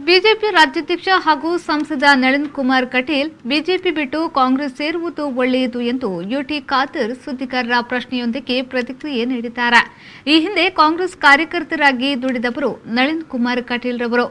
BJP ರಾಜ್ಯಾಧ್ಯಕ್ಷ ಹಾಗೂ ಸಂಸದ ನಳಿನ್ ಕುಮಾರ್ ಕಟೀಲ್ ಬಿಜೆಪಿ ಬಿಟ್ಟು ಕಾಂಗ್ರೆಸ್ ಸೇರುವುದು ಒಳ್ಳೆಯದು ಎಂದು ಯುಟಿ ಖಾದರ್ ಸುದ್ದಿಗಾರರ ಪ್ರಶ್ನೆಯೊಂದಕ್ಕೆ ಪ್ರತಿಕ್ರಿಯೆ ನೀಡಿದ್ದಾರೆ. ಈ ಹಿಂದೆ ಕಾಂಗ್ರೆಸ್ ಕಾರ್ಯಕರ್ತರಾಗಿ ದುಡಿದವರು ನಳಿನ್ ಕುಮಾರ್ ಕಟೀಲ್ ರವರು.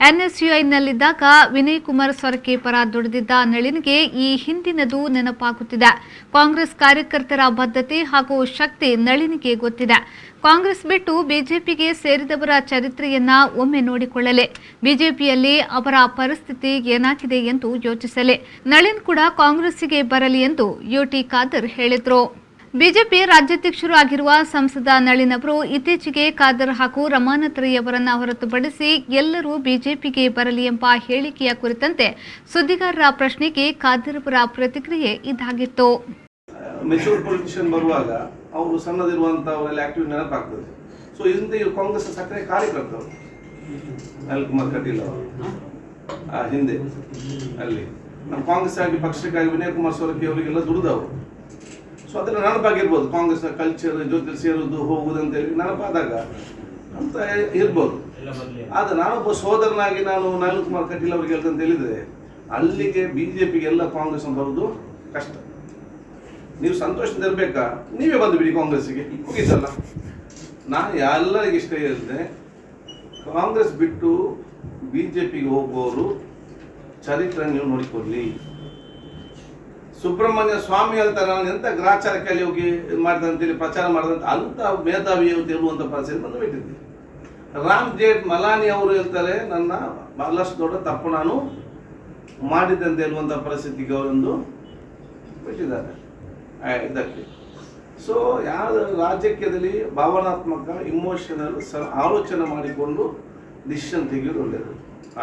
ಎನ್ಎಸ್ಯುಐನಲ್ಲಿದ್ದಾಗ ವಿನಯ್ ಕುಮಾರ್ ಸೊರಕೆ ಪರ ದುಡಿದಿದ್ದ ನಳಿನ್ಗೆ ಈ ಹಿಂದಿನದು ನೆನಪಾಗುತ್ತಿದೆ. ಕಾಂಗ್ರೆಸ್ ಕಾರ್ಯಕರ್ತರ ಬದ್ಧತೆ ಹಾಗೂ ಶಕ್ತಿ ನಳಿನ್ಗೆ ಗೊತ್ತಿದೆ. ಕಾಂಗ್ರೆಸ್ ಬಿಟ್ಟು ಬಿಜೆಪಿಗೆ ಸೇರಿದವರ ಚರಿತ್ರೆಯನ್ನ ಒಮ್ಮೆ ನೋಡಿಕೊಳ್ಳಲಿ. ಬಿಜೆಪಿಯಲ್ಲಿ ಅವರ ಪರಿಸ್ಥಿತಿ ಏನಾಗಿದೆ ಎಂದು ಯೋಚಿಸಲಿ. ನಳಿನ್ ಕೂಡ ಕಾಂಗ್ರೆಸ್ಸಿಗೆ ಬರಲಿ ಎಂದು ಯುಟಿ ಖಾದರ್ ಹೇಳಿದರು. ಬಿಜೆಪಿ ರಾಜ್ಯಾಧ್ಯಕ್ಷರು ಆಗಿರುವ ಸಂಸದ ನಳಿನ್ ಅವರು ಇತ್ತೀಚೆಗೆ ಖಾದರ್ ಹಾಗೂ ರಮಾನಾಥ್ ರೈ ಅವರನ್ನು ಹೊರತುಪಡಿಸಿ ಎಲ್ಲರೂ ಬಿಜೆಪಿಗೆ ಬರಲಿ ಎಂಬ ಹೇಳಿಕೆಯ ಕುರಿತಂತೆ ಸುದ್ದಿಗಾರರ ಪ್ರಶ್ನೆಗೆ ಖಾದರ್ ಅವರ ಪ್ರತಿಕ್ರಿಯೆ ಇದಾಗಿತ್ತು. ಮೆಚೂರ್ ಪೊಲಿಟಿಷಿಯನ್ ಬರುವಾಗ ಅವರು ಸಣ್ಣದಿರುವಂತವರೆಲ್ಲ ಆಕ್ಟಿವ್ ನೆನಪಾಗ್ತದೆ. ಸೊ ಇದರಿಂದ ಕಾಂಗ್ರೆಸ್ ಸಕ್ರಿಯ ಕಾರ್ಯಕರ್ತರು ನಳಿನ್ ಕುಮಾರ್ ಕಟೀಲ್ ಅವರು ಹಿಂದೆ ಅಲ್ಲಿ ನಮ್ಮ ಕಾಂಗ್ರೆಸ್ ಆಗಿ ಪಕ್ಷಕ್ಕಾಗಿ ವಿನಯ್ ಕುಮಾರ್ ಸೊರಕೆ ಅವರಿಗೆಲ್ಲ ದುಡಿದವರು. ಸೊ ಅದೆಲ್ಲ ನೆನಪಾಗಿರ್ಬೋದು. ಕಾಂಗ್ರೆಸ್ನ ಕಲ್ಚರ್ ಜೊತೆ ಸೇರುವುದು ಹೋಗುವುದು ಅಂತೇಳಿ ನೆನಪಾದಾಗ ಅಂತ ಇರ್ಬೋದು. ಆದರೆ ನಾನೊಬ್ಬ ಸೋದರನಾಗಿ ನಾನು ನಳಿನ್ ಕುಮಾರ್ ಕಟೀಲ್ ಅವರಿಗೆ ಹೇಳ್ತಂತ ಹೇಳಿದರೆ ಅಲ್ಲಿಗೆ ಬಿಜೆಪಿಗೆ ಎಲ್ಲ ಕಾಂಗ್ರೆಸ್ ಬರುವುದು ಕಷ್ಟ. ನೀವು ಸಂತೋಷದಿಂದ ಇರಬೇಕಾ, ನೀವೇ ಬಂದು ಬಿಡಿ ಕಾಂಗ್ರೆಸ್ಸಿಗೆ, ಹೋಗಿದ್ದಲ್ಲ. ನಾನು ಎಲ್ಲರಿಗೆ ಇಷ್ಟ ಹೇಳಿದೆ, ಕಾಂಗ್ರೆಸ್ ಬಿಟ್ಟು ಬಿಜೆಪಿಗೆ ಹೋಗುವವರು ಚರಿತ್ರೆ ನೀವು ನೋಡಿಕೊಳ್ಳಿ. ಸುಬ್ರಹ್ಮಣ್ಯ ಸ್ವಾಮಿ ಹೇಳ್ತಾರೆ, ನಾನು ಎಂಥ ಗ್ರಾಚಾರಕ್ಕೆ ಅಲ್ಲಿ ಹೋಗಿ ಮಾಡಿದಂತೇಳಿ ಪ್ರಚಾರ ಮಾಡಿದಂತ ಅಂತ ಮೇಧಾವಿ ಹೇಳುವಂಥ ಪರಿಸ್ಥಿತಿ ಬಂದು ಬಿಟ್ಟಿದ್ದೆ. ರಾಮ್ ಜೇಠ್ ಮಲಾನಿ ಅವರು ಹೇಳ್ತಾರೆ, ನನ್ನ ಬಹಳಷ್ಟು ದೊಡ್ಡ ತಪ್ಪು ನಾನು ಮಾಡಿದ್ದೆ ಅಂತ ಹೇಳುವಂಥ ಪರಿಸ್ಥಿತಿಗೆ ಅವರೊಂದು ಬಿಟ್ಟಿದ್ದಾರೆ ಇದಕ್ಕೆ. ಸೊ ಯಾವ ರಾಜಕೀಯದಲ್ಲಿ ಭಾವನಾತ್ಮಕ ಇಮೋಷನಲ್ ಆಲೋಚನೆ ಮಾಡಿಕೊಂಡು ಡಿಸಿಷನ್ ತೆಗೆಯೋದು ಒಳ್ಳೆಯದು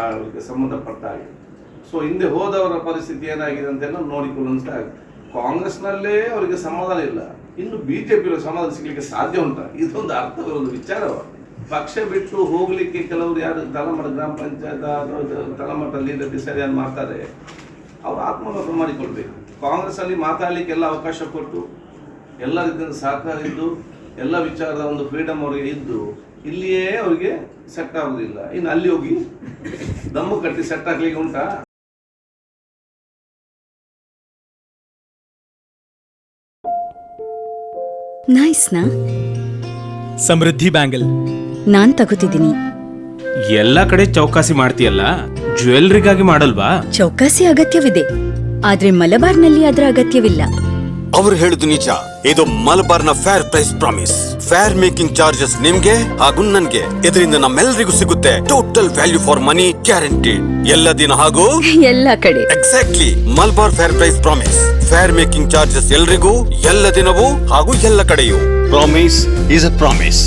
ಅವರಿಗೆ ಸಂಬಂಧಪಟ್ಟ ಹಾಗೆ. ಸೊ ಹಿಂದೆ ಹೋದವರ ಪರಿಸ್ಥಿತಿ ಏನಾಗಿದೆ ಅಂತೆಲ್ಲ ನೋಡಿಕೊಳ್ಳುವಂತ. ಕಾಂಗ್ರೆಸ್ನಲ್ಲೇ ಅವರಿಗೆ ಸಮಾಧಾನ ಇಲ್ಲ, ಇನ್ನು ಬಿಜೆಪಿ ಸಮಾಧಾನ ಸಿಗಲಿಕ್ಕೆ ಸಾಧ್ಯ ಉಂಟಾ? ಇದೊಂದು ಅರ್ಥವಿರೋದು ವಿಚಾರವ. ಪಕ್ಷ ಬಿಟ್ಟು ಹೋಗ್ಲಿಕ್ಕೆ ಕೆಲವರು ಯಾರು ತಳಮಠ ಗ್ರಾಮ ಪಂಚಾಯತ್ ತಳಮಠದಲ್ಲಿ ಡಿಸೈಡ್ ಮಾಡ್ತಾರೆ, ಅವರು ಆತ್ಮಹತ್ಯೆ ಮಾಡಿಕೊಳ್ಬೇಕು. ಕಾಂಗ್ರೆಸ್ ಅಲ್ಲಿ ಮಾತಾಡ್ಲಿಕ್ಕೆ ಎಲ್ಲ ಅವಕಾಶ ಕೊಟ್ಟು ಎಲ್ಲ ರೀತಿಯ ಸಹಕಾರ ಇದ್ದು ಎಲ್ಲ ವಿಚಾರದ ಒಂದು ಫ್ರೀಡಮ್ ಅವರಿಗೆ ಇದ್ದು ಇಲ್ಲಿಯೇ ಅವರಿಗೆ ಸೆಟ್ ಆಗುದಿಲ್ಲ. ಇನ್ನು ಅಲ್ಲಿ ಹೋಗಿ ದಮ್ಮು ಕಟ್ಟಿ ಸೆಟ್ ಆಗ್ಲಿಕ್ಕೆ ಉಂಟಾ? ನೈಸ್ನಾ? ಸಮೃದ್ಧಿ ಬ್ಯಾಂಗಲ್ ನಾನ್ ತಗೋತಿದ್ದೀನಿ. ಎಲ್ಲ ಕಡೆ ಚೌಕಾಸಿ ಮಾಡ್ತೀಯಲ್ಲ, ಜ್ಯುವೆಲ್ರಿಗಾಗಿ ಮಾಡಲ್ವಾ? ಚೌಕಾಸಿ ಅಗತ್ಯವಿದೆ, ಆದ್ರೆ ಮಲಬಾರ್ನಲ್ಲಿ ಅದರ ಅಗತ್ಯವಿಲ್ಲ. ಅವರು ಹೇಳುದು ನಿಜ. ಇದು ಮಲಬಾರ್ನ fair price promise. Fair making charges ನಿಮ್ಗೆ ಹಾಗೂ ನನ್ಗೆ. ಇದರಿಂದ ನಮ್ಮೆಲ್ಲರಿಗೂ ಸಿಗುತ್ತೆ total value for money guaranteed. ಎಲ್ಲ ದಿನ ಹಾಗೂ ಎಲ್ಲ ಕಡೆ. Exactly. Malabar fair price promise. Fair making charges ಎಲ್ರಿಗೂ, ಎಲ್ಲ ದಿನವೂ ಹಾಗೂ ಎಲ್ಲ ಕಡೆಯೂ. Promise is a promise.